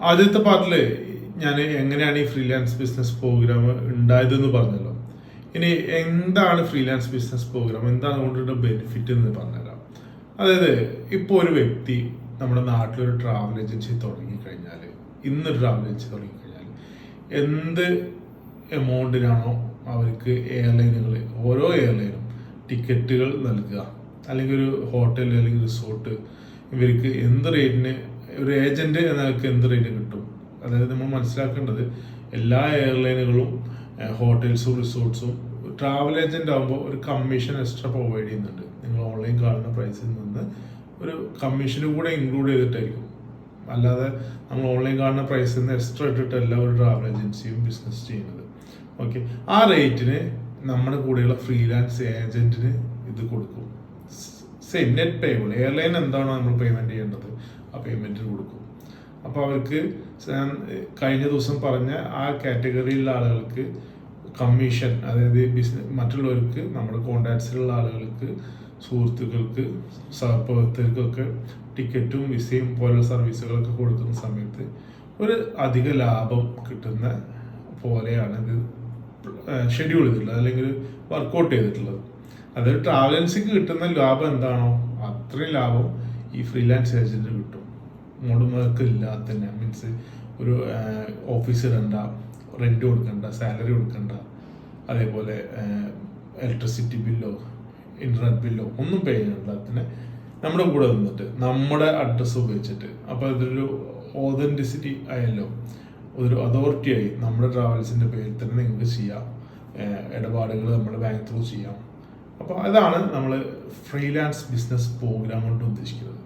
ആദ്യത്തെ പാർട്ടില് ഞാൻ എങ്ങനെയാണ് ഈ ഫ്രീലാൻസ് ബിസിനസ് പ്രോഗ്രാം ഉണ്ടായതെന്ന് പറഞ്ഞല്ലോ. ഇനി എന്താണ് ഫ്രീലാൻസ് ബിസിനസ് പ്രോഗ്രാം, എന്താണ് കൊണ്ടുള്ള ബെനിഫിറ്റ് എന്ന് പറഞ്ഞുതരാം. അതായത് ഇപ്പോൾ ഒരു വ്യക്തി നമ്മുടെ നാട്ടിലൊരു ട്രാവൽ ഏജൻസി തുടങ്ങിക്കഴിഞ്ഞാൽ, ഇന്നൊരു ട്രാവൽ ഏജൻസി തുടങ്ങിക്കഴിഞ്ഞാൽ എന്ത് എമൗണ്ടിനാണോ അവർക്ക് എയർലൈനുകൾ, ഓരോ എയർലൈനും ടിക്കറ്റുകൾ നൽകുക, അല്ലെങ്കിൽ ഒരു ഹോട്ടൽ അല്ലെങ്കിൽ റിസോർട്ട്, ഇവർക്ക് എന്ത് റേറ്റിന് ഒരു ഏജന്റ് എന്നൊക്കെ എന്ത് റേറ്റ് കിട്ടും. അതായത് നമ്മൾ മനസ്സിലാക്കേണ്ടത് എല്ലാ എയർലൈനുകളും ഹോട്ടൽസും റിസോർട്ട്സും ട്രാവൽ ഏജന്റ് ആകുമ്പോൾ ഒരു കമ്മീഷൻ എക്സ്ട്രാ പ്രൊവൈഡ് ചെയ്യുന്നുണ്ട്. നിങ്ങൾ ഓൺലൈൻ കാണുന്ന പ്രൈസിൽ നിന്ന് ഒരു കമ്മീഷനും കൂടെ ഇൻക്ലൂഡ് ചെയ്തിട്ടായിരിക്കും. അല്ലാതെ നമ്മൾ ഓൺലൈൻ കാണുന്ന പ്രൈസിൽ നിന്ന് എക്സ്ട്രാ ഇട്ടിട്ടല്ല ഒരു ട്രാവൽ ഏജൻസിയും ബിസിനസ് ചെയ്യുന്നത്. ഓക്കെ, ആ റേറ്റിന് നമ്മുടെ കൂടെയുള്ള ഫ്രീലാൻസ് ഏജന്റിന് ഇത് കൊടുക്കും. സെയിം നെറ്റ് പേബിൾ, എയർലൈൻ എന്താണോ നമ്മൾ പേയ്മെന്റ് ചെയ്യേണ്ടത് ആ പേയ്മെന്റിന് കൊടുക്കും. അപ്പോൾ അവർക്ക് കഴിഞ്ഞ ദിവസം പറഞ്ഞ ആ കാറ്റഗറിയിലുള്ള ആളുകൾക്ക് കമ്മീഷൻ, അതായത് മറ്റുള്ളവർക്ക്, നമ്മുടെ കോണ്ടാക്ട്സിലുള്ള ആളുകൾക്ക്, സുഹൃത്തുക്കൾക്ക്, സഹപ്രവർത്തകർക്കൊക്കെ ടിക്കറ്റും വിസയും പോലുള്ള സർവീസുകളൊക്കെ കൊടുക്കുന്ന സമയത്ത് ഒരു അധിക ലാഭം കിട്ടുന്ന പോലെയാണ് ഇത് ഷെഡ്യൂൾ ചെയ്തിട്ടുള്ളത്, അല്ലെങ്കിൽ വർക്കൗട്ട് ചെയ്തിട്ടുള്ളത്. അതായത് ട്രാവൽ ഏജൻസിക്ക് കിട്ടുന്ന ലാഭം എന്താണോ അത്രയും ലാഭം ഈ ഫ്രീലാൻസ് ഏജന്റിന് കിട്ടും. മുടമുതക്ക് ഇല്ലാത്ത തന്നെ, മീൻസ് ഒരു ഓഫീസ് ഇടണ്ട, റെന്റ് കൊടുക്കണ്ട, സാലറി കൊടുക്കണ്ട, അതേപോലെ ഇലക്ട്രിസിറ്റി ബില്ലോ ഇന്റർനെറ്റ് ബില്ലോ ഒന്നും പേ ചെയ്യണ്ടാത്തിന് നമ്മുടെ കൂടെ നിന്നിട്ട് നമ്മുടെ അഡ്രസ്സ് ഉപയോഗിച്ചിട്ട്, അപ്പോൾ ഇതൊരു ഓതന്റിസിറ്റി ആയല്ലോ, ഒരു അതോറിറ്റി ആയി. നമ്മുടെ ട്രാവൽസിന്റെ പേരിൽ തന്നെ നിങ്ങൾക്ക് ചെയ്യാം, ഇടപാടുകൾ നമ്മുടെ ബാങ്ക് ത്രൂ ചെയ്യാം. അപ്പോൾ അതാണ് നമ്മൾ ഫ്രീലാൻസ് ബിസിനസ് പ്രോഗ്രാം കൊണ്ട് ഉദ്ദേശിക്കുന്നത്.